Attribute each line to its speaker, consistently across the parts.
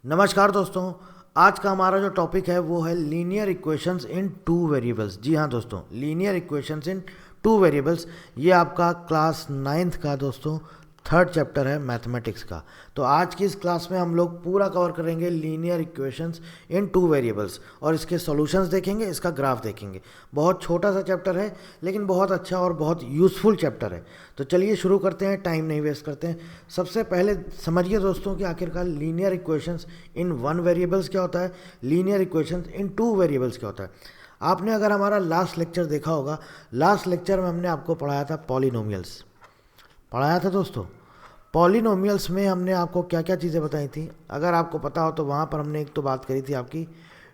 Speaker 1: नमस्कार दोस्तों। आज का हमारा जो टॉपिक है वो है linear equations in two variables. जी हाँ दोस्तों, linear equations in two variables ये आपका क्लास नाइन्थ का दोस्तों थर्ड चैप्टर है मैथमेटिक्स का। तो आज की इस क्लास में हम लोग पूरा कवर करेंगे linear equations in two variables और इसके सॉल्यूशंस देखेंगे, इसका ग्राफ देखेंगे। बहुत छोटा सा चैप्टर है लेकिन बहुत अच्छा और बहुत यूज़फुल चैप्टर है। तो चलिए शुरू करते हैं, टाइम नहीं वेस्ट करते हैं। सबसे पहले समझिए दोस्तों कि आखिरकार linear equations in one variables क्या होता है, linear equations in two variables क्या होता है। आपने अगर हमारा लास्ट लेक्चर देखा होगा, लास्ट लेक्चर में हमने आपको पढ़ाया था पॉलिनोमियल्स, पढ़ाया था दोस्तों। पॉलिनोमियल्स में हमने आपको क्या क्या चीज़ें बताई थी, अगर आपको पता हो तो वहाँ पर हमने एक तो बात करी थी आपकी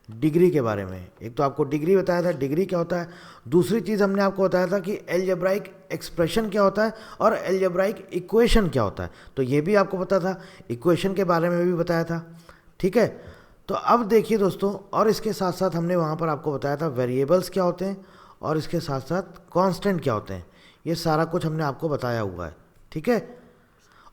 Speaker 1: डिग्री के बारे में। एक तो आपको डिग्री बताया था, डिग्री क्या होता है। दूसरी चीज़ हमने आपको बताया था कि एलजेब्राइक एक्सप्रेशन क्या होता है और एलजेब्राइक इक्वेशन क्या होता है, तो ये भी आपको पता था। इक्वेशन के बारे में भी बताया था, ठीक है। तो अब देखिए दोस्तों, और इसके साथ साथ हमने वहाँ पर आपको बताया था वेरिएबल्स क्या होते हैं और इसके साथ साथ कांस्टेंट क्या होते हैं। ये सारा कुछ हमने आपको बताया हुआ है, ठीक है।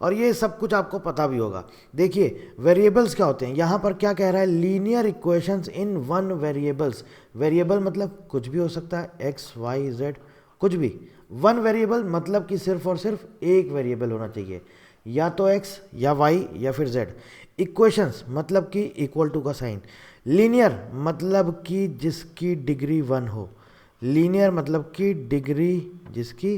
Speaker 1: और ये सब कुछ आपको पता भी होगा। देखिए वेरिएबल्स क्या होते हैं, यहाँ पर क्या कह रहा है, linear equations in one variables. Variable मतलब कुछ भी हो सकता है, एक्स वाई जेड कुछ भी। वन वेरिएबल मतलब कि सिर्फ और सिर्फ एक वेरिएबल होना चाहिए, या तो एक्स या वाई या फिर जेड। इक्वेशंस मतलब कि इक्वल टू का साइन। लीनियर मतलब कि जिसकी डिग्री वन हो, लीनियर मतलब कि डिग्री जिसकी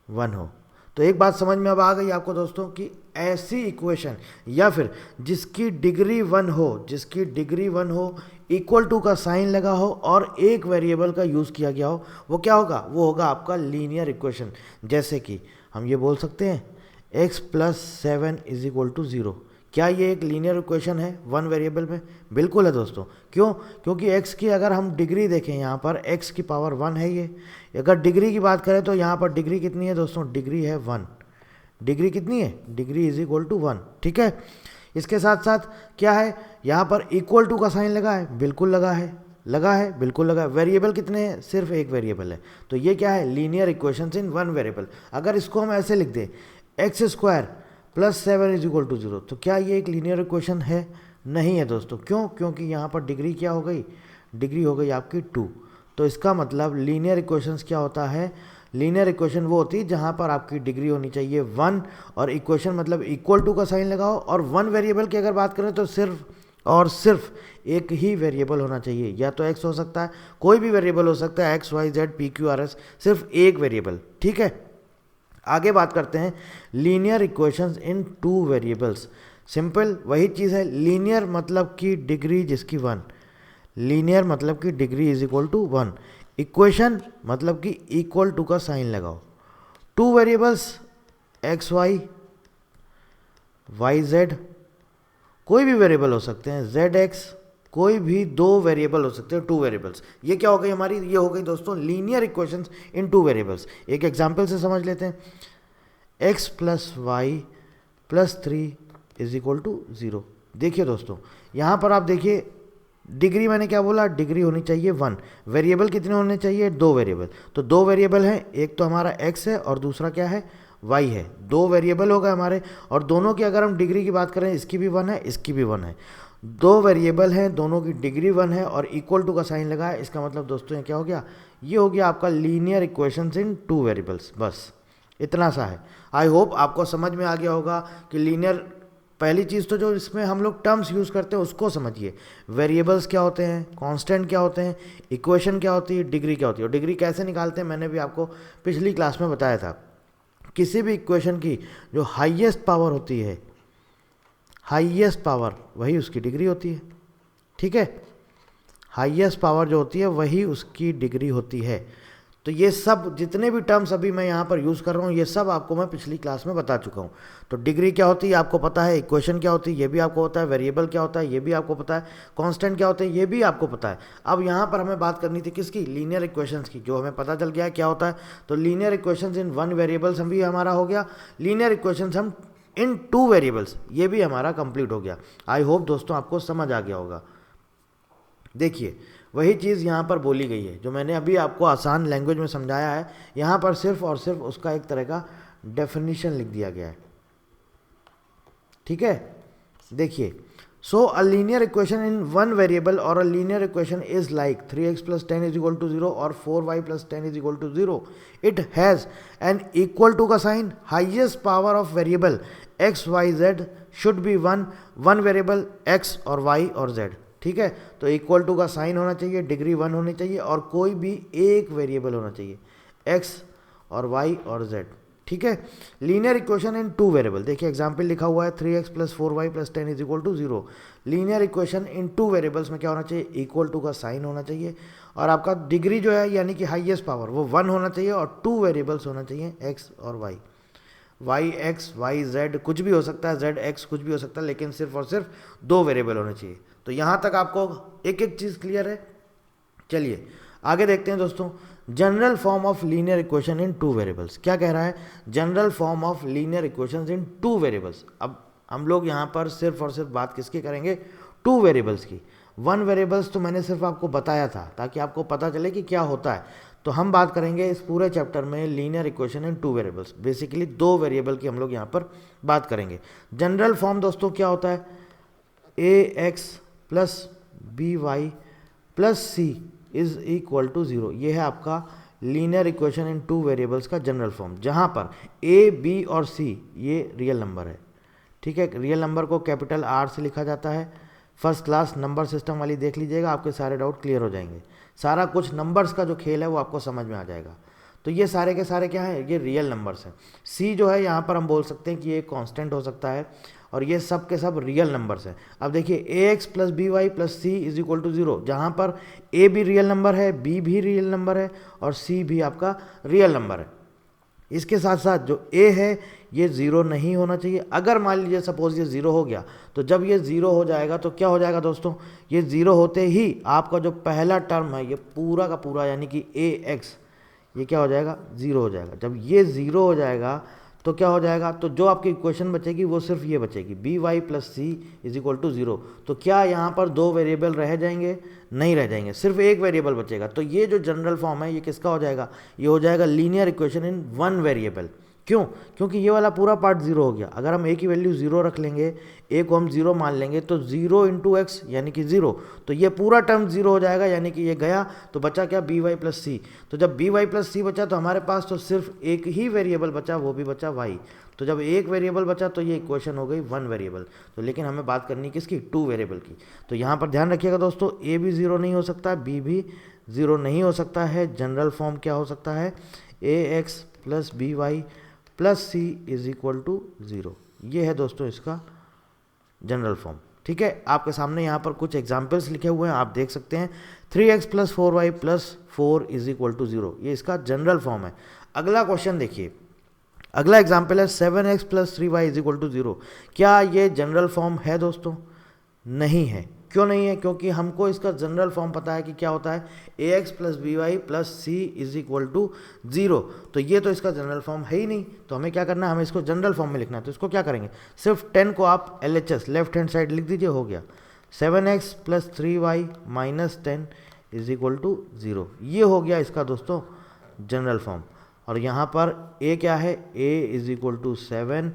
Speaker 1: वन हो। तो एक बात समझ में अब आ गई आपको दोस्तों कि ऐसी इक्वेशन या फिर जिसकी डिग्री वन हो, जिसकी डिग्री वन हो, इक्वल टू का साइन लगा हो और एक वेरिएबल का यूज़ किया गया हो, वो क्या होगा, वो होगा आपका लीनियर इक्वेशन। जैसे कि हम ये बोल सकते हैं x plus seven is equal to zero. क्या ये एक लीनियर इक्वेशन है वन वेरिएबल में? बिल्कुल है दोस्तों। क्यों? क्योंकि x की अगर हम डिग्री देखें, यहाँ पर x की पावर वन है ये। अगर डिग्री की बात करें तो यहाँ पर डिग्री कितनी है दोस्तों, डिग्री है वन। डिग्री कितनी है, degree is equal to one, ठीक है। इसके साथ साथ क्या है, यहाँ पर इक्वल टू का साइन लगा है, बिल्कुल लगा है, लगा है, बिल्कुल लगा है। वेरिएबल कितने हैं, सिर्फ एक वेरिएबल है। तो ये क्या है, linear equations in one variable. अगर इसको हम ऐसे लिख दें x square plus seven is equal to zero, तो क्या ये एक लीनियर इक्वेशन है? नहीं है दोस्तों। क्यों? क्योंकि यहाँ पर डिग्री क्या हो गई, डिग्री हो गई आपकी टू। तो इसका मतलब लीनियर इक्वेशंस क्या होता है, लीनियर इक्वेशन वो होती है जहाँ पर आपकी डिग्री होनी चाहिए वन, और इक्वेशन मतलब इक्वल टू का साइन लगाओ। और वन वेरिएबल की अगर बात करें तो सिर्फ और सिर्फ एक ही वेरिएबल होना चाहिए, या तो एक्स हो सकता है, कोई भी वेरिएबल हो सकता है, x y z p q r s, सिर्फ एक वेरिएबल, ठीक है। आगे बात करते हैं linear equations in two variables. Simple वही चीज़ है, लीनियर मतलब कि डिग्री जिसकी वन, लीनियर मतलब कि degree is equal to one. Equation मतलब कि इक्वल टू का साइन लगाओ। Two variables x y, y z, कोई भी वेरिएबल हो सकते हैं, जेड एक्स, कोई भी दो वेरिएबल हो सकते हैं, टू वेरिएबल्स। ये क्या हो गई हमारी, ये हो गई दोस्तों linear equations in two variables. एक एग्जांपल से समझ लेते हैं, x plus y plus three is equal to zero. देखिए दोस्तों, यहाँ पर आप देखिए डिग्री, मैंने क्या बोला, डिग्री होनी चाहिए वन। वेरिएबल कितने होने चाहिए, दो वेरिएबल। तो दो वेरिएबल हैं, एक तो हमारा एक्स है और दूसरा क्या है, वाई है। दो वेरिएबल हो गए हमारे, और दोनों की अगर हम डिग्री की बात करें, इसकी भी वन है, इसकी भी वन है। दो वेरिएबल हैं, दोनों की डिग्री वन है और इक्वल टू का साइन लगा है। इसका मतलब दोस्तों ये क्या हो गया, ये हो गया आपका linear equations in two variables. बस इतना सा है। आई होप आपको समझ में आ गया होगा कि लीनियर, पहली चीज़ तो जो इसमें हम लोग टर्म्स यूज़ करते हैं उसको समझिए। वेरिएबल्स क्या होते हैं, कांस्टेंट क्या होते हैं, इक्वेशन क्या होती है, डिग्री क्या होती है। और डिग्री कैसे निकालते हैं मैंने भी आपको पिछली क्लास में बताया था। किसी भी इक्वेशन की जो हाईएस्ट पावर होती है, हाईएस्ट पावर वही उसकी डिग्री होती है, ठीक है। हाईएस्ट पावर जो होती है वही उसकी डिग्री होती है। तो ये सब जितने भी टर्म्स अभी मैं यहाँ पर यूज़ कर रहा हूँ, ये सब आपको मैं पिछली क्लास में बता चुका हूँ। तो डिग्री क्या होती है आपको पता है, इक्वेशन क्या होती है ये भी आपको पता है, वेरिएबल क्या होता है ये भी आपको पता है, कांस्टेंट क्या होते हैं ये भी आपको पता है। अब यहाँ पर हमें बात करनी थी किसकी, लीनियर इक्वेशंस की, जो हमें पता चल गया है क्या होता है। तो linear equations in one variables हम भी हमारा हो गया, लीनियर इक्वेशंस हम इन टू वेरिएबल्स ये भी हमारा कंप्लीट हो गया। आई होप दोस्तों आपको समझ आ गया होगा। देखिए वही चीज़ यहाँ पर बोली गई है जो मैंने अभी आपको आसान लैंग्वेज में समझाया है, यहाँ पर सिर्फ और सिर्फ उसका एक तरह का डेफिनेशन लिख दिया गया है, ठीक है। देखिए So a linear equation in one variable or a linear equation is like 3x plus 10 is equal to 0 or 4y plus 10 is equal to 0. It has an equal to का sign. Highest power of variable x, y, z should be one variable x और y और z. ठीक है, तो equal to का sign होना चाहिए, degree 1 होनी चाहिए और कोई भी एक वेरिएबल होना चाहिए x और y और z. ठीक है, linear equation in two variable. देखिए एग्जाम्पल लिखा हुआ है 3x plus 4y plus 10 is equal to 0. Linear equation in two variables में क्या होना चाहिए, इक्वल टू का साइन होना चाहिए और आपका डिग्री जो है यानी कि हाईएस्ट पावर वो 1 होना चाहिए और टू वेरिएबल्स होना चाहिए x और y. Y x y z कुछ भी हो सकता है, जेड एक्स कुछ भी हो सकता है, लेकिन सिर्फ और सिर्फ दो वेरिएबल होने चाहिए. तो यहाँ तक आपको एक एक चीज़ क्लियर है. चलिए आगे देखते हैं दोस्तों. General form of linear equation in two variables. क्या कह रहा है, general form of linear equations in two variables. अब हम लोग यहाँ पर सिर्फ और सिर्फ बात किसकी करेंगे, टू वेरिएबल्स की. वन वेरिएबल्स तो मैंने सिर्फ आपको बताया था ताकि आपको पता चले कि क्या होता है. तो हम बात करेंगे इस पूरे चैप्टर में linear equation in two variables. Basically दो वेरिएबल की हम लोग यहाँ पर बात करेंगे. जनरल फॉर्म दोस्तों क्या होता है, a x plus b y plus c is equal to 0. ये है आपका linear equation in two variables का जनरल फॉर्म, जहाँ पर ए बी और सी ये रियल नंबर है. ठीक है, रियल नंबर को कैपिटल आर से लिखा जाता है. फर्स्ट क्लास नंबर सिस्टम वाली देख लीजिएगा, आपके सारे डाउट क्लियर हो जाएंगे. सारा कुछ नंबर्स का जो खेल है वो आपको समझ में आ जाएगा. तो ये सारे के सारे क्या है, ये रियल नंबर्स हैं. सी जो है यहाँ पर हम बोल सकते हैं कि ये कांस्टेंट हो सकता है और ये सब के सब रियल नंबर्स हैं. अब देखिए a x plus b y plus c is equal to 0, जहाँ पर ए भी रियल नंबर है, बी भी रियल नंबर है और सी भी आपका रियल नंबर है. इसके साथ साथ जो ए है ये 0 नहीं होना चाहिए. अगर मान लीजिए सपोज ये 0 हो गया, तो जब ये 0 हो जाएगा तो क्या हो जाएगा दोस्तों, ये 0 होते ही आपका जो पहला टर्म है ये पूरा का पूरा यानी कि ए एक्स ये क्या हो जाएगा, 0 हो जाएगा. जब ये 0 हो जाएगा तो क्या हो जाएगा, तो जो आपकी इक्वेशन बचेगी वो सिर्फ ये बचेगी, b y plus c is equal to 0. तो क्या यहाँ पर दो वेरिएबल रह जाएंगे, नहीं रह जाएंगे, सिर्फ एक वेरिएबल बचेगा. तो ये जो जनरल फॉर्म है ये किसका हो जाएगा, ये हो जाएगा लीनियर इक्वेशन इन वन वेरिएबल. क्यों, क्योंकि ये वाला पूरा पार्ट 0 हो गया. अगर हम ए की वैल्यू 0 रख लेंगे, ए को हम 0 मान लेंगे, तो 0 इंटू एक्स यानी कि 0, तो ये पूरा टर्म 0 हो जाएगा यानी कि ये गया. तो बचा क्या, बी वाई प्लस सी. तो जब बी वाई प्लस सी बचा तो हमारे पास तो सिर्फ एक ही वेरिएबल बचा, वो भी बचा वाई. तो जब एक वेरिएबल बचा तो ये इक्वेशन हो गई वन वेरिएबल. तो लेकिन हमें बात करनी किसकी, टू वेरिएबल की. तो यहाँ पर ध्यान रखिएगा दोस्तों, ए भी 0 नहीं हो सकता, बी भी 0 नहीं हो सकता है. जनरल फॉर्म क्या हो सकता है, a x plus b y plus c is equal to 0. ये है दोस्तों इसका जनरल फॉर्म. ठीक है, आपके सामने यहाँ पर कुछ एग्जाम्पल्स लिखे हुए हैं, आप देख सकते हैं. 3x plus 4y plus 4 is equal to 0, ये इसका जनरल फॉर्म है. अगला क्वेश्चन देखिए, अगला एग्जाम्पल है 7x plus 3y is equal to 0. क्या ये जनरल फॉर्म है दोस्तों, नहीं है. क्यों नहीं है, क्योंकि हमको इसका जनरल फॉर्म पता है कि क्या होता है, a x plus b y plus c is equal to 0. तो ये तो इसका जनरल फॉर्म है ही नहीं. तो हमें क्या करना है, हमें इसको जनरल फॉर्म में लिखना है. तो इसको क्या करेंगे, सिर्फ 10 को आप LHS लेफ्ट हैंड साइड लिख दीजिए, हो गया 7x plus 3y minus 10 is equal to 0. ये हो गया इसका दोस्तों जनरल फॉर्म. और यहाँ पर a क्या है, a is equal to 7,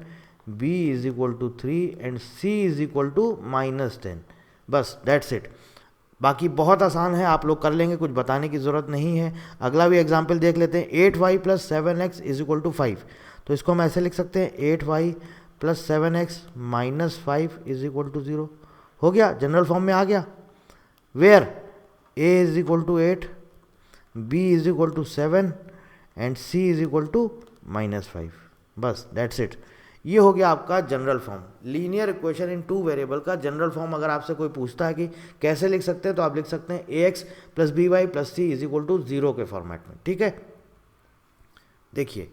Speaker 1: b is equal to 3 and c is equal to minus 10. बस दैट्स इट. बाकी बहुत आसान है, आप लोग कर लेंगे, कुछ बताने की ज़रूरत नहीं है. अगला भी एग्जाम्पल देख लेते हैं. 8y plus 7x is equal to 5. तो इसको हम ऐसे लिख सकते हैं, 8y plus 7x minus 5 is equal to 0. हो गया, जनरल फॉर्म में आ गया. Where a is equal to 8, b is equal to 7 and c is equal to minus 5. बस दैट्स इट. ये हो गया आपका general form. Linear equation in two variable का जनरल फॉर्म अगर आपसे कोई पूछता है कि कैसे लिख सकते हैं, तो आप लिख सकते हैं a x plus b y plus c is equal to 0 के फॉर्मेट में. ठीक है, देखिए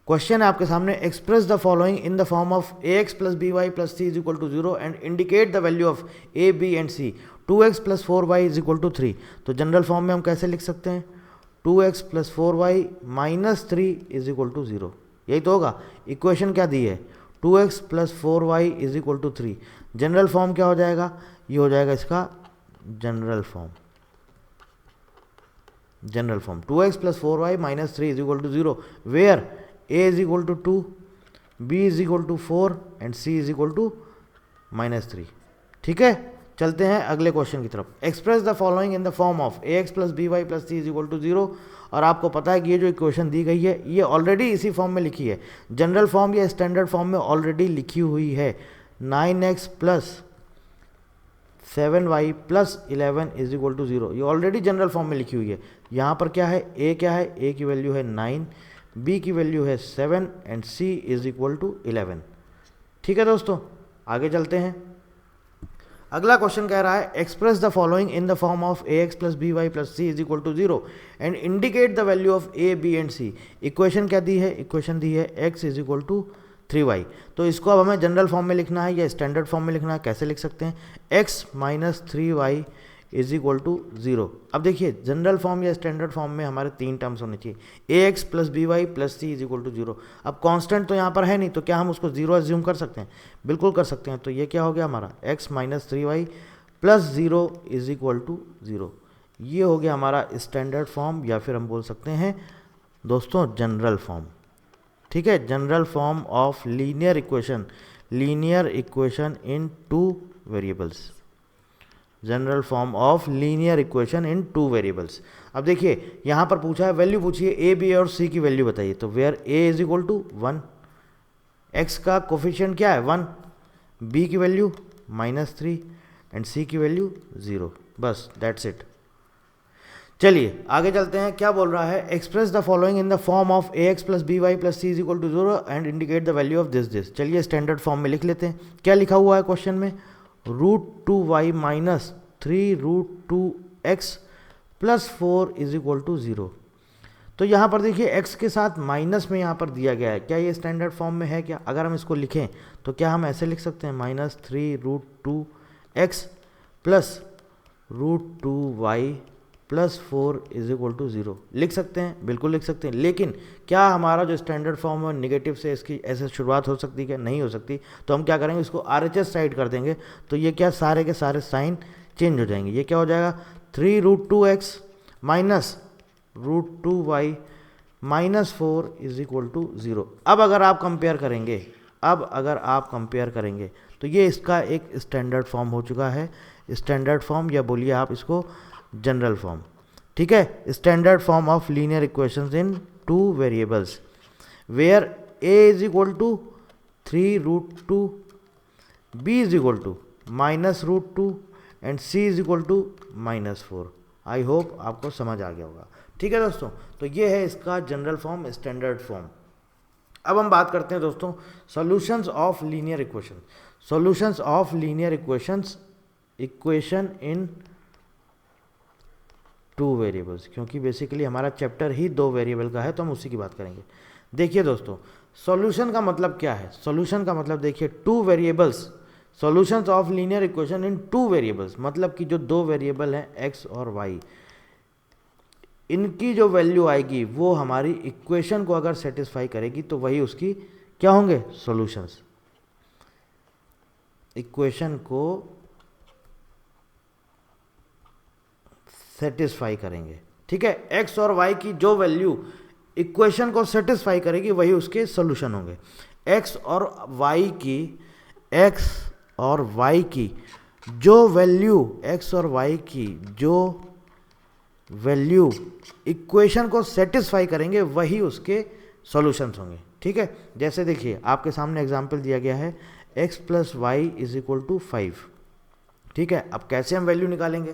Speaker 1: क्वेश्चन है आपके सामने, express the following in the form of a x plus b y plus c is equal to 0 and indicate the value of a b and c. 2x plus 4y is equal to 3. तो general form में हम कैसे लिख सकते हैं, 2x plus 4y minus 3 is equal to 0. यही तो होगा. इक्वेशन क्या दी है, 2x plus 4y is equal to 3. General form क्या हो जाएगा, ये हो जाएगा इसका general form. General form 2x plus 4y minus 3 is equal to 0, where a is equal to 2, b is equal to 4 and c is equal to minus 3. ठीक है, चलते हैं अगले क्वेश्चन की तरफ। Express the following in the form of a x plus b y plus c is equal to 0। और आपको पता है कि ये जो इक्वेशन दी गई है ये ऑलरेडी इसी फॉर्म में लिखी है, जनरल फॉर्म या स्टैंडर्ड फॉर्म में ऑलरेडी लिखी हुई है। 9x plus 7y plus 11 is equal to 0, ये ऑलरेडी जनरल फॉर्म में लिखी हुई है। यहाँ पर क्या है, a क्या है, a की वैल्यू है 9, b की वैल्यू है 7 and c is equal to 11। ठीक है दोस्तों, आगे चलते हैं। अगला क्वेश्चन कह रहा है express the following in the form of a x plus b y plus c is equal to 0 and indicate the value of a b and c. Equation क्या दी है, इक्वेशन दी है x is equal to 3y। तो इसको अब हमें general form में लिखना है या स्टैंडर्ड फॉर्म में लिखना है, कैसे लिख सकते हैं, x minus 3y is equal to 0। अब देखिए जनरल फॉर्म या स्टैंडर्ड फॉर्म में हमारे 3 टर्म्स होने चाहिए, a x plus b y plus c is equal to 0। अब कांस्टेंट तो यहाँ पर है नहीं, तो क्या हम उसको 0 एज्यूम कर सकते हैं, बिल्कुल कर सकते हैं। तो ये क्या हो गया हमारा, x minus 3y plus 0 is equal to 0। ये हो गया हमारा स्टैंडर्ड फॉर्म या फिर हम बोल सकते हैं दोस्तों जनरल फॉर्म। ठीक है, general form of linear equation in 2 variables, general form of linear equation in 2 variables. अब देखिए यहाँ पर पूछा है, वैल्यू पूछी है ए बी और सी की वैल्यू बताइए। तो where a is equal to 1, x का कोफिशिएंट क्या है 1, बी की वैल्यू -3 एंड सी की वैल्यू 0। बस दैट्स इट। चलिए आगे चलते हैं, क्या बोल रहा है, express the following in the form of a x plus b y plus c is equal to 0 and indicate the value of this. चलिए स्टैंडर्ड फॉर्म में लिख लेते हैं। क्या लिखा हुआ है क्वेश्चन में, √2y minus 3√2x plus 4 is equal to 0। तो यहाँ पर देखिए x के साथ माइनस में यहाँ पर दिया गया है, क्या ये स्टैंडर्ड फॉर्म में है क्या? अगर हम इसको लिखें तो क्या हम ऐसे लिख सकते हैं, -3√2x plus √2y plus 4 is equal to 0 लिख सकते हैं, बिल्कुल लिख सकते हैं। लेकिन क्या हमारा जो स्टैंडर्ड फॉर्म है नेगेटिव से इसकी ऐसे शुरुआत हो सकती है क्या? नहीं हो सकती। तो हम क्या करेंगे, इसको RHS साइड कर देंगे, तो ये क्या सारे के सारे साइन चेंज हो जाएंगे। ये क्या हो जाएगा, 3√2x minus √2y minus 4 is equal to 0। अब अगर आप कंपेयर करेंगे तो ये इसका एक स्टैंडर्ड फॉर्म हो चुका है, स्टैंडर्ड फॉर्म या बोलिए आप इसको जनरल फॉर्म। ठीक है, standard form of linear equations in 2 variables where a is equal to 3√2, b is equal to -√2 and c is equal to -4। I hope आपको समझ आ गया होगा। ठीक है दोस्तों, तो ये है इसका जनरल फॉर्म, स्टैंडर्ड फॉर्म। अब हम बात करते हैं दोस्तों solutions of linear equation, solutions of linear equation in 2 variables, क्योंकि बेसिकली हमारा चैप्टर ही 2 वेरिएबल का है तो हम उसी की बात करेंगे। देखिए दोस्तों, सॉल्यूशन का मतलब क्या है, सॉल्यूशन का मतलब देखिए 2 variables, solutions of linear equation in 2 variables, मतलब कि जो 2 वेरिएबल हैं x और y, इनकी जो वैल्यू आएगी वो हमारी इक्वेशन को अगर सेटिस्फाई करेगी तो वही उसकी क्या होंगे, सॉल्यूशंस। इक्वेशन को सेटिस्फाई करेंगे। ठीक है, x और y की जो वैल्यू इक्वेशन को सेटिस्फाई करेगी वही उसके सॉल्यूशन होंगे। x और y की जो वैल्यू इक्वेशन को सेटिस्फाई करेंगे वही उसके सॉल्यूशंस होंगे। ठीक है, जैसे देखिए आपके सामने एग्जांपल दिया गया है x plus y is equal to 5। ठीक है, अब कैसे हम वैल्यू निकालेंगे,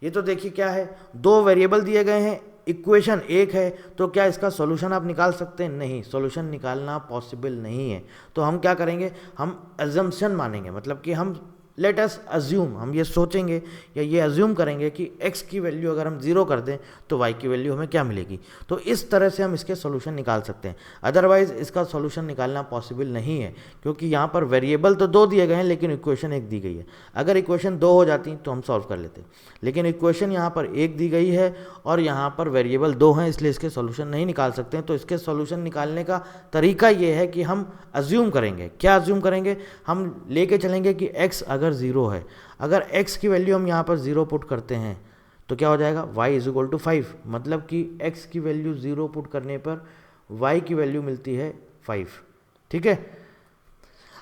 Speaker 1: ये तो देखिए क्या है, 2 वेरिएबल दिए गए हैं, इक्वेशन एक है, तो क्या इसका सॉल्यूशन आप निकाल सकते हैं? नहीं, सॉल्यूशन निकालना पॉसिबल नहीं है। तो हम क्या करेंगे, हम अजम्पशन मानेंगे, मतलब कि हम लेट अस अज्यूम, हम ये सोचेंगे या ये अज्यूम करेंगे कि x की वैल्यू अगर हम 0 कर दें तो y की वैल्यू हमें क्या मिलेगी। तो इस तरह से हम इसके सॉल्यूशन निकाल सकते हैं, अदरवाइज इसका सॉल्यूशन निकालना पॉसिबल नहीं है, क्योंकि यहाँ पर वेरिएबल तो 2 दिए गए हैं लेकिन इक्वेशन 1 दी गई है। अगर इक्वेशन 2 हो जाती तो हम सॉल्व कर लेते, लेकिन इक्वेशन यहाँ पर 1 दी गई है और यहाँ पर वेरिएबल 2 हैं, इसलिए इसके सॉल्यूशन नहीं निकाल सकते हैं। तो इसके सॉल्यूशन निकालने का तरीका ये है कि हम अज्यूम करेंगे, क्या अज्यूम करेंगे, हम लेके चलेंगे कि x अगर 0 है, अगर x की वैल्यू हम यहाँ पर 0 पुट करते हैं तो क्या हो जाएगा, y इज इक्वल टू 5, मतलब कि x की वैल्यू 0 पुट करने पर y की वैल्यू मिलती है 5। ठीक है,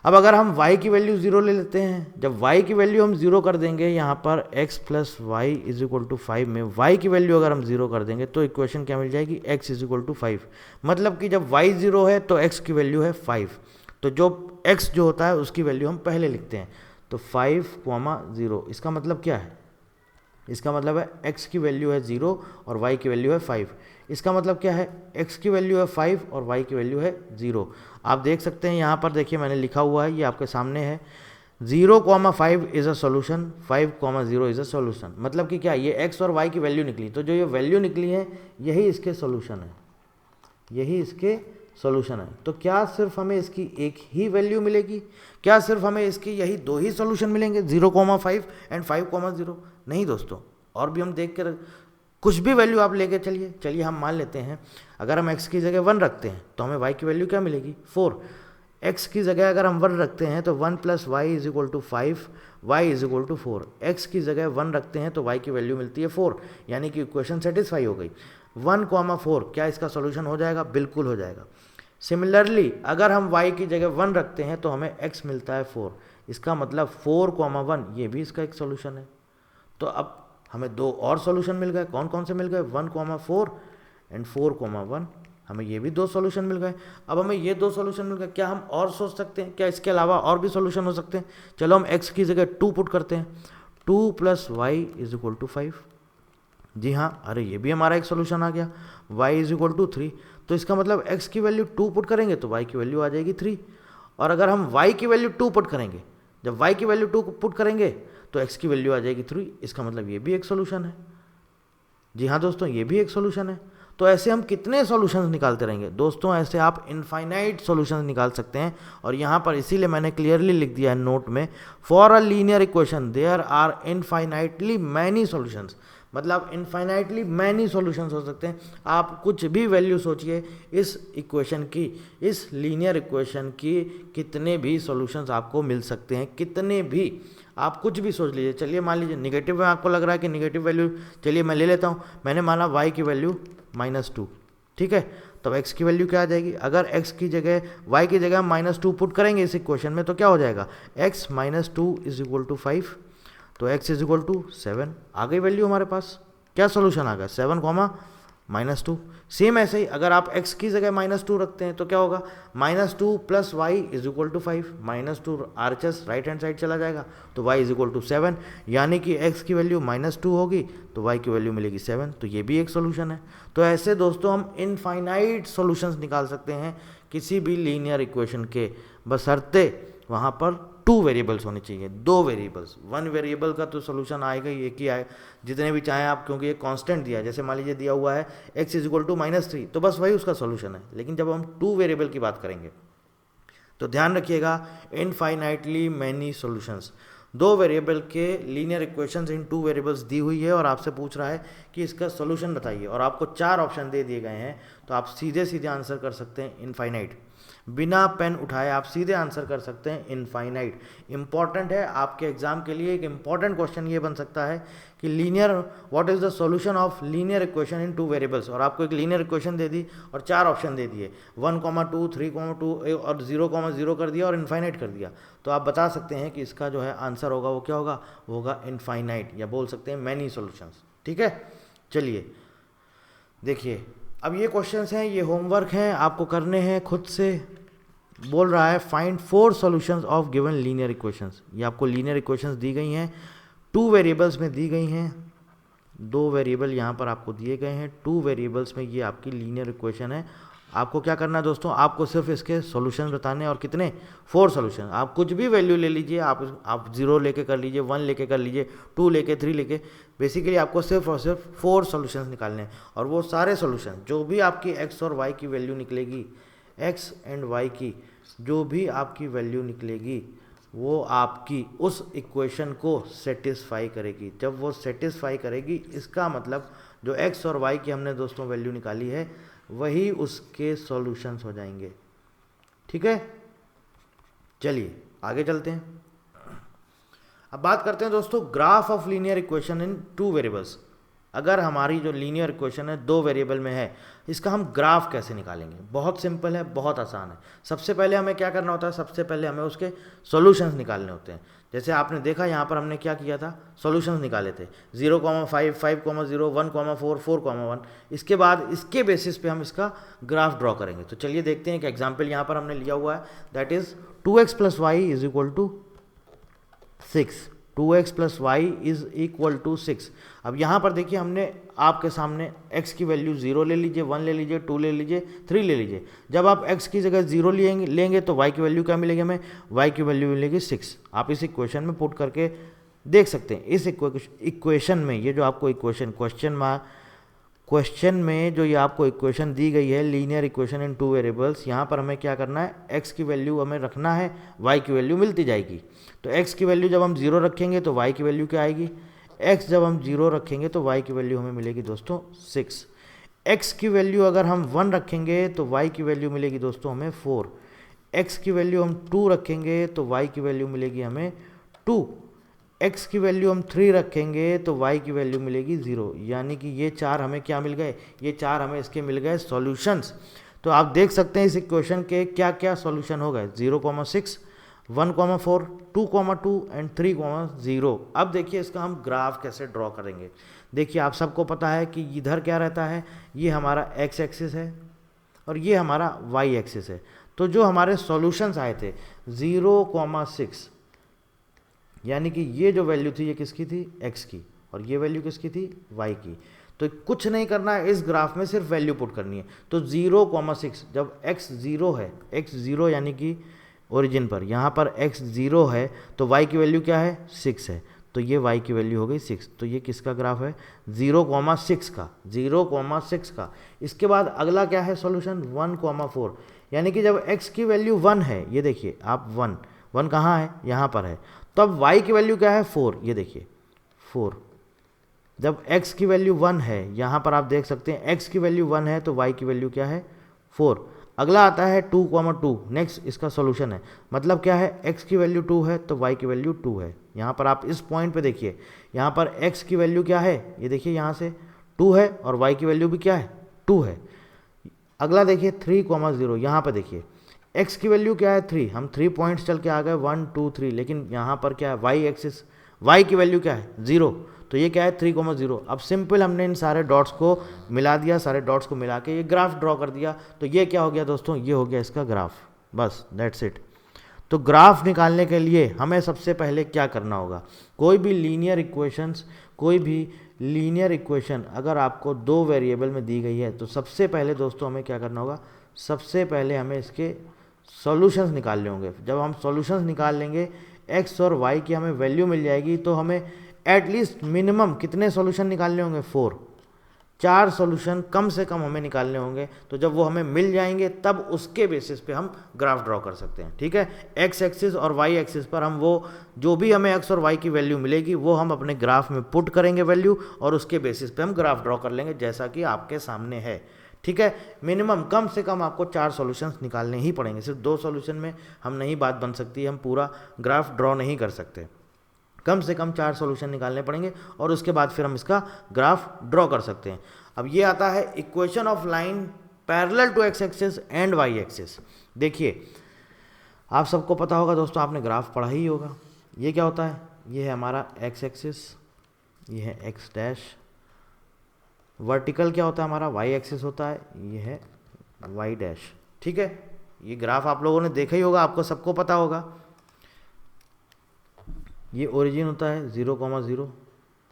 Speaker 1: अब अगर हम y की वैल्यू 0 ले लेते हैं, जब y की वैल्यू हम 0 कर देंगे यहाँ पर x plus y is equal to 5 में y की वैल्यू अगर हम 0 कर देंगे तो इक्वेशन क्या मिल जाएगी, x इज इक्वल टू 5। मतलब कि जब y 0 है तो x की वैल्यू है 5, तो जो x जो होता है उसकी वैल्यू हम पहले लिखते हैं, तो 5,0। इसका मतलब क्या है, इसका मतलब है x की वैल्यू है 0 और y की वैल्यू है 5। इसका मतलब क्या है, x की वैल्यू है 5 और y की वैल्यू है 0। आप देख सकते हैं यहाँ पर, देखिए मैंने लिखा हुआ है, ये आपके सामने है, 0,5 is a solution, 5,0 is a solution. मतलब कि क्या, ये x और y की वैल्यू निकली, तो जो ये वैल्यू निकली है यही इसके सोल्यूशन है, यही इसके सॉल्यूशन है। तो क्या सिर्फ हमें इसकी एक ही वैल्यू मिलेगी, क्या सिर्फ हमें इसकी यही दो ही सॉल्यूशन मिलेंगे, 0,5 एंड 5,0? नहीं दोस्तों, और भी हम देख कर कुछ भी वैल्यू आप लेके चलिए हम मान लेते हैं, अगर हम x की जगह 1 रखते हैं तो हमें y की वैल्यू क्या मिलेगी, 4। x की जगह अगर हम 1 रखते हैं तो 1 plus y is equal to 5, y is equal to 4। x की जगह 1 रखते हैं तो y की वैल्यू मिलती है 4, यानी कि इक्वेशन सेटिस्फाई हो गई। 1,4 क्या इसका सोल्यूशन हो जाएगा, बिल्कुल हो जाएगा। सिमिलरली अगर हम y की जगह 1 रखते हैं तो हमें x मिलता है 4, इसका मतलब 4,1 ये भी इसका एक सोल्यूशन है। तो अब हमें दो और सोल्यूशन मिल गए, कौन कौन से मिल गए, 1,4 एंड 4,1, हमें ये भी दो सोल्यूशन मिल गए। अब हमें ये दो सोल्यूशन मिल गए, क्या हम और सोच सकते हैं, क्या इसके अलावा और भी सोल्यूशन हो सकते हैं? चलो हम x की जगह 2 पुट करते हैं, 2 plus y is equal to 5। जी हाँ, अरे ये भी हमारा एक सोल्यूशन आ गया, y इज इक्वल टू 3। तो इसका मतलब x की वैल्यू 2 पुट करेंगे तो y की वैल्यू आ जाएगी 3, और अगर हम y की वैल्यू 2 पुट करेंगे, जब y की वैल्यू 2 पुट करेंगे तो x की वैल्यू आ जाएगी 3, इसका मतलब ये भी एक सोल्यूशन है। जी हाँ दोस्तों, ये भी एक सोल्यूशन है। तो ऐसे हम कितने सॉल्यूशंस निकालते रहेंगे दोस्तों, ऐसे आप इनफाइनाइट सॉल्यूशंस निकाल सकते हैं। और यहाँ पर इसीलिए मैंने क्लियरली लिख दिया है नोट में, for a linear equation there are infinitely many solutions. मतलब इनफाइनाइटली मैनी सॉल्यूशंस हो सकते हैं। आप कुछ भी वैल्यू सोचिए इस इक्वेशन की, इस लीनियर इक्वेशन की कितने भी सॉल्यूशंस आपको मिल सकते हैं, कितने भी, आप कुछ भी सोच लीजिए। चलिए मान लीजिए नेगेटिव में आपको लग रहा है कि नेगेटिव वैल्यू, चलिए मैं ले लेता हूँ, मैंने माना y की वैल्यू -2, ठीक है। तब x की वैल्यू क्या आ जाएगी, अगर x की जगह y की जगह हम -2 पुट करेंगे इस इक्वेशन में तो क्या हो जाएगा, x -2 इज इक्वल टू 5, तो x इज इक्वल टू 7 आ गई वैल्यू हमारे पास। क्या सोल्यूशन आ गया, 7, -2। सेम ऐसे ही अगर आप x की जगह -2 रखते हैं तो क्या होगा, -2 plus y is equal to 5, -2 RHS right hand side चला जाएगा तो y इज इक्वल टू 7, यानी कि x की वैल्यू -2 होगी तो y की वैल्यू मिलेगी 7, तो ये भी एक सोल्यूशन है। तो ऐसे दोस्तों हम इनफाइनाइट सॉल्यूशंस निकाल सकते हैं किसी भी लीनियर इक्वेशन के, बशर्ते वहाँ पर 2 वेरिएबल्स होने चाहिए, 2 वेरिएबल्स। 1 वेरिएबल का तो सोल्यूशन आएगा ही, एक ही आए, जितने भी चाहें आप, क्योंकि ये कांस्टेंट दिया है। जैसे मान लीजिए दिया हुआ है x इज इक्वल टू -3, तो बस वही उसका सोल्यूशन है। लेकिन जब हम 2 वेरिएबल की बात करेंगे तो ध्यान रखिएगा, इनफाइनाइटली मैनी सॉल्यूशंस, 2 वेरिएबल के लीनियर इक्वेशंस इन 2 वेरिएबल्स दी हुई है और आपसे पूछ रहा है कि इसका सोल्यूशन बताइए, और आपको 4 ऑप्शन दे दिए गए हैं, तो आप सीधे सीधे आंसर कर सकते हैं इनफाइनाइट, बिना पेन उठाए आप सीधे आंसर कर सकते हैं इनफाइनाइट। इंपॉर्टेंट है आपके एग्जाम के लिए, एक इंपॉर्टेंट क्वेश्चन ये बन सकता है कि linear, what is the solution of linear equation in 2 variables, और आपको एक लीनियर इक्वेशन दे दी और 4 ऑप्शन दे दिए, 1,2, 3,2 और 0,0 कर दिया और इनफाइनाइट कर दिया, तो आप बता सकते हैं कि इसका जो है आंसर होगा वो क्या होगा, वो होगा इनफाइनाइट, या बोल सकते हैं मैनी सॉल्यूशंस। ठीक है, चलिए देखिए, अब ये क्वेश्चंस हैं, ये होमवर्क हैं, आपको करने हैं खुद से। बोल रहा है find 4 solutions of given linear equations. ये आपको लीनियर इक्वेशंस दी गई हैं, 2 वेरिएबल्स में दी गई हैं, 2 वेरिएबल यहाँ पर आपको दिए गए हैं, 2 वेरिएबल्स में ये आपकी लीनियर इक्वेशन है। आपको क्या करना है दोस्तों, आपको सिर्फ इसके सॉल्यूशन बताने, और कितने, 4 सॉल्यूशन। आप कुछ भी वैल्यू ले लीजिए, आप 0 लेके कर लीजिए, 1 लेके कर लीजिए, 2 लेके, 3 लेके, बेसिकली आपको सिर्फ और सिर्फ 4 सॉल्यूशंस निकालने हैं। और वो सारे सॉल्यूशन जो भी आपकी x और y की वैल्यू निकलेगी, x एंड y की जो भी आपकी वैल्यू निकलेगी वो आपकी उस इक्वेशन को सेटिस्फाई करेगी। जब वो सेटिस्फाई करेगी, इसका मतलब जो x और y की हमने दोस्तों वैल्यू निकाली है वही उसके सॉल्यूशंस हो जाएंगे। ठीक है, चलिए आगे चलते हैं। अब बात करते हैं दोस्तों graph of linear equation in 2 variables. अगर हमारी जो लीनियर इक्वेशन है 2 वेरिएबल में है, इसका हम ग्राफ कैसे निकालेंगे? बहुत सिंपल है, बहुत आसान है। सबसे पहले हमें क्या करना होता है? सबसे पहले हमें उसके सॉल्यूशंस निकालने होते हैं। जैसे आपने देखा यहाँ पर हमने क्या किया था, सॉल्यूशंस निकाले थे 0,5, 5,0, 1,4, 4,1। इसके बाद इसके बेसिस पे हम इसका ग्राफ ड्रॉ करेंगे। तो चलिए देखते हैं एक एग्जाम्पल यहाँ पर हमने लिया हुआ है, that is 2x + y = 6। 2x + y = 6। अब यहाँ पर देखिए हमने आपके सामने x की वैल्यू 0 ले लीजिए, 1 ले लीजिए, 2 ले लीजिए, 3 ले लीजिए। जब आप x की जगह 0 लेंगे तो y की वैल्यू क्या मिलेगी हमें? y की वैल्यू मिलेगी 6। आप इस इक्वेशन में पुट करके देख सकते हैं। इस इक्वेशन में ये जो आपको क्वेश्चन में जो ये आपको इक्वेशन दी गई है, लीनियर इक्वेशन इन 2 वेरिएबल्स, यहाँ पर हमें क्या करना है? x की वैल्यू हमें रखना है, y की वैल्यू मिलती जाएगी। तो x की वैल्यू जब हम 0 रखेंगे तो y की वैल्यू क्या आएगी? x जब हम 0 रखेंगे तो y की वैल्यू हमें मिलेगी दोस्तों 6। x की वैल्यू अगर हम 1 रखेंगे तो y की वैल्यू मिलेगी दोस्तों हमें 4। x की वैल्यू हम 2 रखेंगे तो y की वैल्यू मिलेगी हमें 2। x की वैल्यू हम 3 रखेंगे तो y की वैल्यू मिलेगी 0। यानी कि ये 4 हमें क्या मिल गए? ये 4 हमें इसके मिल गए सॉल्यूशंस। तो आप देख सकते हैं इस इक्वेशन के क्या क्या सॉल्यूशन हो गए, 0,6, 1,4, 2,2 एंड 3,0। अब देखिए इसका हम ग्राफ कैसे ड्रॉ करेंगे। देखिए आप सबको पता है कि इधर क्या रहता है, ये हमारा x एक्सिस है और ये हमारा y एक्सिस है। तो जो हमारे सॉल्यूशंस आए थे 0,6, यानी कि ये जो वैल्यू थी ये किसकी थी? x की, और ये वैल्यू किसकी थी? y की। तो कुछ नहीं करना है, इस ग्राफ में सिर्फ वैल्यू पुट करनी है। तो 0,6 जब x 0 है, x 0 यानी कि ओरिजिन पर, यहाँ पर x 0 है तो y की वैल्यू क्या है? 6 है। तो ये y की वैल्यू हो गई 6। तो ये किसका ग्राफ है? 0,6 का, 0,6 का। इसके बाद अगला क्या है सॉल्यूशन? 1,4, यानी कि जब x की वैल्यू 1 है, ये देखिए आप 1 कहाँ है? यहाँ पर है। तब y की वैल्यू क्या है? 4, ये देखिए 4। जब x की वैल्यू 1 है, यहाँ पर आप देख सकते हैं x की वैल्यू 1 है तो y की वैल्यू क्या है? 4। अगला आता है 2,2, नेक्स्ट इसका सॉल्यूशन है। मतलब क्या है? x की वैल्यू 2 है तो y की वैल्यू 2 है। यहाँ पर आप इस पॉइंट पे देखिए, यहाँ पर x की वैल्यू क्या है? ये देखिए यहाँ से 2 है और y की वैल्यू भी क्या है? 2 है। अगला देखिए 3,0, यहाँ पर देखिए x की वैल्यू क्या है? 3। हम 3 पॉइंट्स चल के आ गए 1, 2, 3, लेकिन यहाँ पर क्या है? y एक्सिस, y की वैल्यू क्या है? 0। तो ये क्या है? 3,0। अब सिंपल हमने इन सारे डॉट्स को मिला दिया, सारे डॉट्स को मिला के ये ग्राफ ड्रॉ कर दिया। तो ये क्या हो गया दोस्तों? ये हो गया इसका ग्राफ, बस दैट्स इट। तो ग्राफ निकालने के लिए हमें सबसे पहले क्या करना होगा? कोई भी लीनियर इक्वेशन अगर आपको 2 वेरिएबल में दी गई है तो सबसे पहले दोस्तों हमें क्या करना होगा? सबसे पहले हमें इसके सॉल्यूशंस निकालने होंगे। जब हम सॉल्यूशंस निकाल लेंगे, x और y की हमें वैल्यू मिल जाएगी, तो हमें एटलीस्ट मिनिमम कितने सॉल्यूशन निकालने होंगे? 4 सॉल्यूशन कम से कम हमें निकालने होंगे। तो जब वो हमें मिल जाएंगे तब उसके बेसिस पे हम ग्राफ ड्रॉ कर सकते हैं। ठीक है, x एक्सिस और y एक्सिस पर हम वो जो भी हमें x और y की वैल्यू मिलेगी वो हम अपने ग्राफ में पुट करेंगे वैल्यू, और उसके बेसिस पे हम ग्राफ ड्रॉ कर लेंगे जैसा कि आपके सामने है। ठीक है, मिनिमम कम से कम आपको 4 सॉल्यूशंस निकालने ही पड़ेंगे। सिर्फ 2 सॉल्यूशन में हम नहीं बात बन सकती, हम पूरा ग्राफ ड्रॉ नहीं कर सकते। कम से कम 4 सॉल्यूशन निकालने पड़ेंगे और उसके बाद फिर हम इसका ग्राफ ड्रॉ कर सकते हैं। अब ये आता है equation of line parallel to x axis and y axis. देखिए आप सबको पता होगा दोस्तों, आपने ग्राफ पढ़ा ही होगा। ये क्या होता है? ये है हमारा x एक्सिस, ये है x डैश। वर्टिकल क्या होता है? हमारा y एक्सिस होता है, ये है y डैश। ठीक है, ये ग्राफ आप लोगों ने देखा ही होगा, आपको सबको पता होगा। ये ओरिजिन होता है 0,0,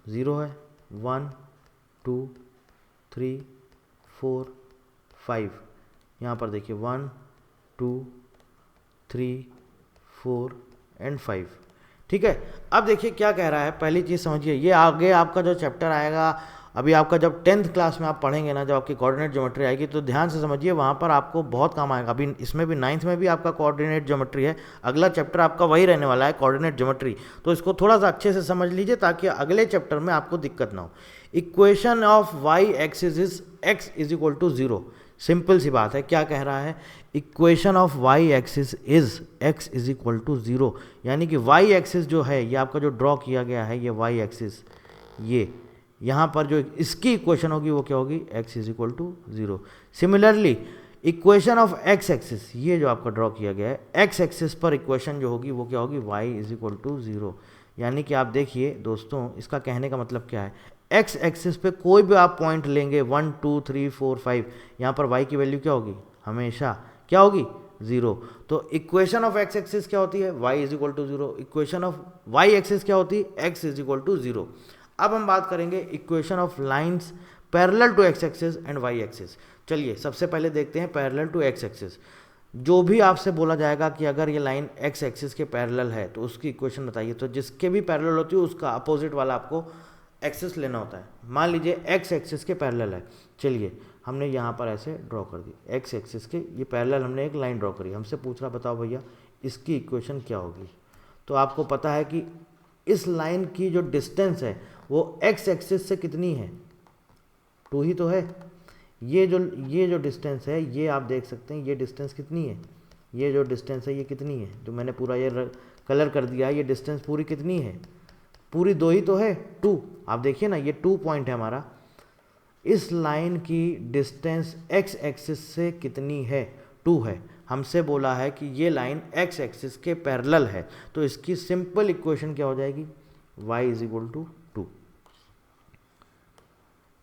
Speaker 1: 0 है, 1, 2, 3, 4, 5। यहाँ पर देखिए 1, 2, 3, 4 एंड 5। ठीक है, अब देखिए क्या कह रहा है, पहली चीज़ समझिए। ये आगे आपका जो चैप्टर आएगा, अभी आपका जब 10th क्लास में आप पढ़ेंगे ना, जब आपकी कोऑर्डिनेट ज्योमेट्री आएगी, तो ध्यान से समझिए, वहाँ पर आपको बहुत काम आएगा। अभी इसमें भी 9th में भी आपका कोऑर्डिनेट ज्योमेट्री है, अगला चैप्टर आपका वही रहने वाला है, कोऑर्डिनेट ज्योमेट्री। तो इसको थोड़ा सा अच्छे से समझ लीजिए ताकि अगले चैप्टर में आपको दिक्कत ना हो। Equation of y axis is x = 0। Simple सी बात है, क्या कह रहा है? Equation of y axis is x = 0, यानी कि y एक्सिस जो है, ये आपका जो ड्रॉ किया गया है, ये y एक्सिस, यहाँ पर जो इसकी इक्वेशन होगी वो क्या होगी, x is equal to 0। Similarly equation of x axis, ये जो आपका ड्रॉ किया गया है x एक्सिस पर इक्वेशन जो होगी वो क्या होगी, y इज इक्वल टू 0। यानी कि आप देखिए दोस्तों, इसका कहने का मतलब क्या है, x एक्सिस पे कोई भी आप पॉइंट लेंगे 1 2 3 4 5, यहाँ पर y की वैल्यू क्या होगी, हमेशा क्या होगी, 0। तो इक्वेशन ऑफ x एक्सिस क्या होती है, y is equal to 0। Equation of y axis क्या होती है, x इज इक्वल टू 0। अब हम बात करेंगे equation of lines parallel to x axis and y axis. चलिए सबसे पहले देखते हैं पैरेलल टू x एक्सिस। जो भी आपसे बोला जाएगा कि अगर ये लाइन x एक्सिस के पैरेलल है तो उसकी इक्वेशन बताइए, तो जिसके भी पैरेलल होती है उसका अपोजिट वाला आपको एक्सिस लेना होता है। मान लीजिए x एक्सिस के पैरेलल है, चलिए हमने यहाँ पर ऐसे ड्रॉ कर दी, x एक्सिस के ये पैरेलल हमने एक लाइन ड्रॉ करी। हमसे पूछ रहा बताओ भैया इसकी इक्वेशन क्या होगी, तो आपको पता है कि इस लाइन की जो डिस्टेंस है वो x एक्सिस से कितनी है, 2 ही तो है। ये जो डिस्टेंस है ये आप देख सकते हैं, ये डिस्टेंस कितनी है, ये जो डिस्टेंस है ये कितनी है, जो मैंने पूरा ये कलर कर दिया है, ये डिस्टेंस पूरी कितनी है, पूरी 2 ही तो है, 2। आप देखिए ना ये 2 पॉइंट है हमारा। इस लाइन की डिस्टेंस x एक्सिस से कितनी है, 2 है। हमसे बोला है कि ये लाइन x एक्सिस के पैरेलल है, तो इसकी सिंपल इक्वेशन क्या हो जाएगी, y is equal to 2।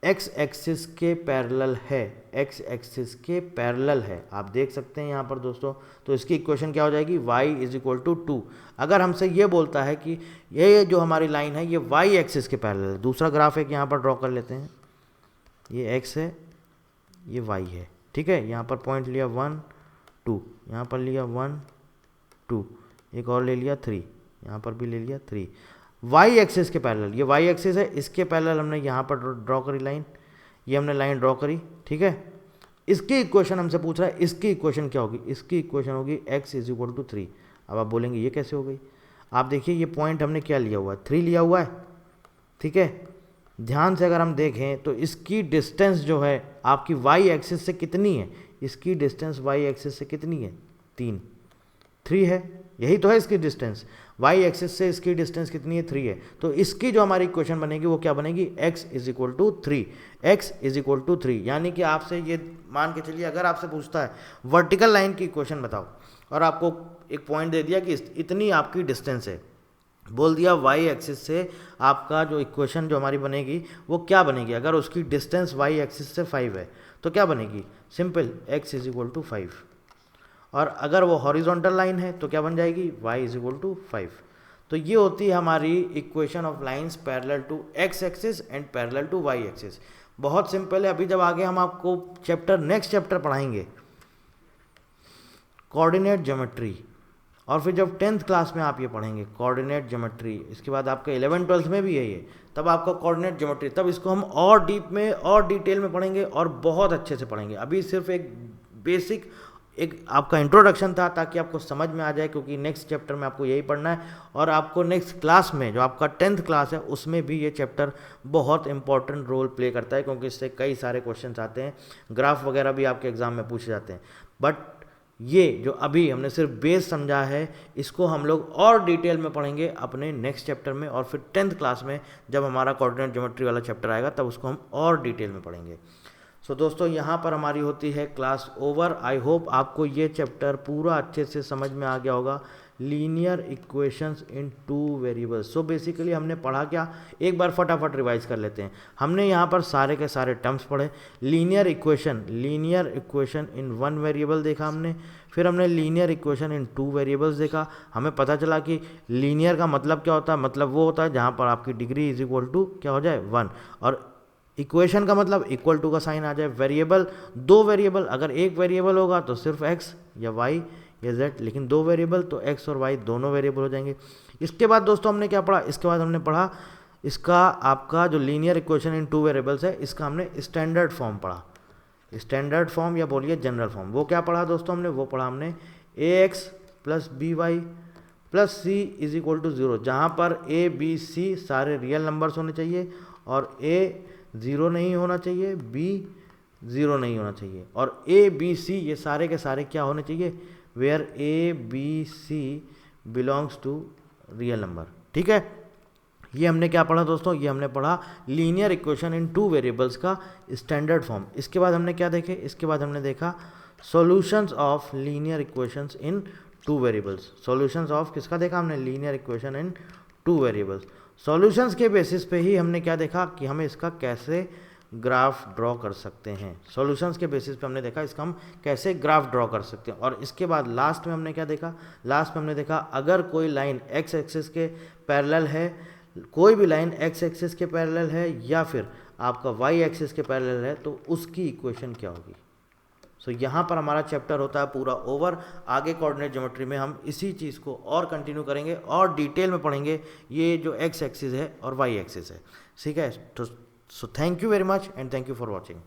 Speaker 1: x axis के पैरेलल है, x एक्सिस के पैरेलल है, आप देख सकते हैं यहाँ पर दोस्तों। तो इसकी इक्वेशन क्या हो जाएगी, y इज इक्वल टू 2। अगर हमसे ये बोलता है कि ये जो हमारी लाइन है ये y एक्सिस के पैरेलल है, दूसरा ग्राफ एक यहाँ पर ड्रॉ कर लेते हैं, ये x है ये y है, ठीक है। यहाँ पर पॉइंट लिया 1 2, यहाँ पर लिया 1 2, एक और ले लिया 3, यहाँ पर भी ले लिया 3। y एक्सिस के पैरेलल, ये y एक्सिस है, इसके पैरेलल हमने यहाँ पर ड्रॉ करी लाइन, ये हमने लाइन ड्रॉ करी, ठीक है। इसकी इक्वेशन हमसे पूछ रहा है, इसकी इक्वेशन क्या होगी, इसकी इक्वेशन होगी x इज इक्वल टू 3। अब आप बोलेंगे ये कैसे हो गई, आप देखिए ये पॉइंट हमने क्या लिया हुआ है, 3 लिया हुआ है, ठीक है। ध्यान से अगर हम देखें तो इसकी डिस्टेंस जो है आपकी y एक्सिस से कितनी है, इसकी डिस्टेंस y एक्सिस से कितनी है, 3 है, यही तो है इसकी डिस्टेंस। y एक्सिस से इसकी डिस्टेंस कितनी है, 3 है। तो इसकी जो हमारी इक्वेशन बनेगी वो क्या बनेगी, x is equal to 3, x is equal to 3। यानी कि आपसे ये मान के चलिए, अगर आपसे पूछता है वर्टिकल लाइन की इक्वेशन बताओ और आपको एक पॉइंट दे दिया कि इतनी आपकी डिस्टेंस है, बोल दिया y एक्सिस से आपका जो इक्वेशन जो हमारी बनेगी वो क्या बनेगी, अगर उसकी डिस्टेंस y एक्सिस से 5 है तो क्या बनेगी, simple x is equal to 5। और अगर वो हॉरिजॉन्टल लाइन है तो क्या बन जाएगी, y इज इक्वल टू 5। तो ये होती है हमारी equation of lines parallel to x axis and parallel to y axis. बहुत सिंपल है। अभी जब आगे हम आपको नेक्स्ट चैप्टर पढ़ाएंगे कोऑर्डिनेट ज्योमेट्री, और फिर जब 10th क्लास में आप ये पढ़ेंगे कोऑर्डिनेट ज्योमेट्री, इसके बाद आपका 11 12th में भी है ये, तब आपका कोऑर्डिनेट ज्योमेट्री, तब इसको हम और डीप में और डिटेल में पढ़ेंगे और बहुत अच्छे से पढ़ेंगे। अभी सिर्फ एक बेसिक एक आपका इंट्रोडक्शन था ताकि आपको समझ में आ जाए, क्योंकि नेक्स्ट चैप्टर में आपको यही पढ़ना है और आपको नेक्स्ट क्लास में जो आपका 10th क्लास है उसमें भी ये चैप्टर बहुत इंपॉर्टेंट रोल प्ले करता है, क्योंकि इससे कई सारे क्वेश्चंस आते हैं, ग्राफ वगैरह भी आपके एग्जाम में पूछे जाते हैं। बट ये जो अभी हमने सिर्फ बेस समझा है, इसको हम लोग और डिटेल में पढ़ेंगे अपने नेक्स्ट चैप्टर में, और फिर 10th क्लास में जब हमारा कोऑर्डिनेट ज्योमेट्री वाला चैप्टर आएगा तब उसको हम और डिटेल में पढ़ेंगे। सो दोस्तों यहाँ पर हमारी होती है क्लास ओवर। आई होप आपको ये चैप्टर पूरा अच्छे से समझ में आ गया होगा, linear equations in 2 variables. So basically हमने पढ़ा क्या, एक बार फटाफट रिवाइज कर लेते हैं। हमने यहाँ पर सारे के सारे टर्म्स पढ़े। लीनियर इक्वेशन इन 1 वेरिएबल देखा हमने, फिर हमने लीनियर इक्वेशन इन 2 वेरिएबल्स देखा। हमें पता चला कि लीनियर का मतलब क्या होता है, मतलब वो होता है जहाँ पर आपकी डिग्री इज इक्वल टू क्या हो जाए 1, और इक्वेशन का मतलब इक्वल टू का साइन आ जाए। वेरिएबल 2 वेरिएबल, अगर एक वेरिएबल होगा तो सिर्फ x या y या z, लेकिन 2 वेरिएबल तो x और y दोनों वेरिएबल हो जाएंगे। इसके बाद दोस्तों हमने क्या पढ़ा, इसके बाद हमने पढ़ा इसका आपका जो लीनियर इक्वेशन इन 2 वेरिएबल्स है, इसका हमने स्टैंडर्ड फॉर्म पढ़ा, स्टैंडर्ड फॉर्म या बोलिए जनरल फॉर्म। वो क्या पढ़ा दोस्तों हमने, वो पढ़ा हमने ax plus by plus c is equal to 0, जहाँ पर a b c सारे रियल नंबर्स होने चाहिए और a 0 नहीं होना चाहिए, b 0 नहीं होना चाहिए, और a b c ये सारे के सारे क्या होने चाहिए, where a b c belongs to real number. ठीक है, ये हमने क्या पढ़ा दोस्तों, ये हमने पढ़ा linear equation in two variables का स्टैंडर्ड फॉर्म। इसके बाद हमने क्या देखे, इसके बाद हमने देखा solutions of linear equations in two variables. Solutions of किसका देखा हमने, linear equation in two variables. Solutions के बेसिस पे ही हमने क्या देखा कि हमें इसका कैसे ग्राफ ड्रॉ कर सकते हैं। सॉल्यूशंस के बेसिस पे हमने देखा इसका हम कैसे ग्राफ ड्रॉ कर सकते हैं। और इसके बाद लास्ट में हमने क्या देखा, लास्ट में हमने देखा अगर कोई लाइन एक्स एक्सिस के पैरेलल है, कोई भी लाइन एक्स एक्सिस के पैरेलल है या फिर आपका वाई एक्सिस के पैरेलल है, तो उसकी इक्वेशन क्या होगी। सो यहाँ पर हमारा चैप्टर होता है पूरा ओवर। आगे कोऑर्डिनेट ज्योमेट्री में हम इसी चीज़ को और कंटिन्यू करेंगे और डिटेल में पढ़ेंगे ये जो एक्स एक्सिस है और वाई एक्सिस है, ठीक है। तो so thank you very much and thank you for watching.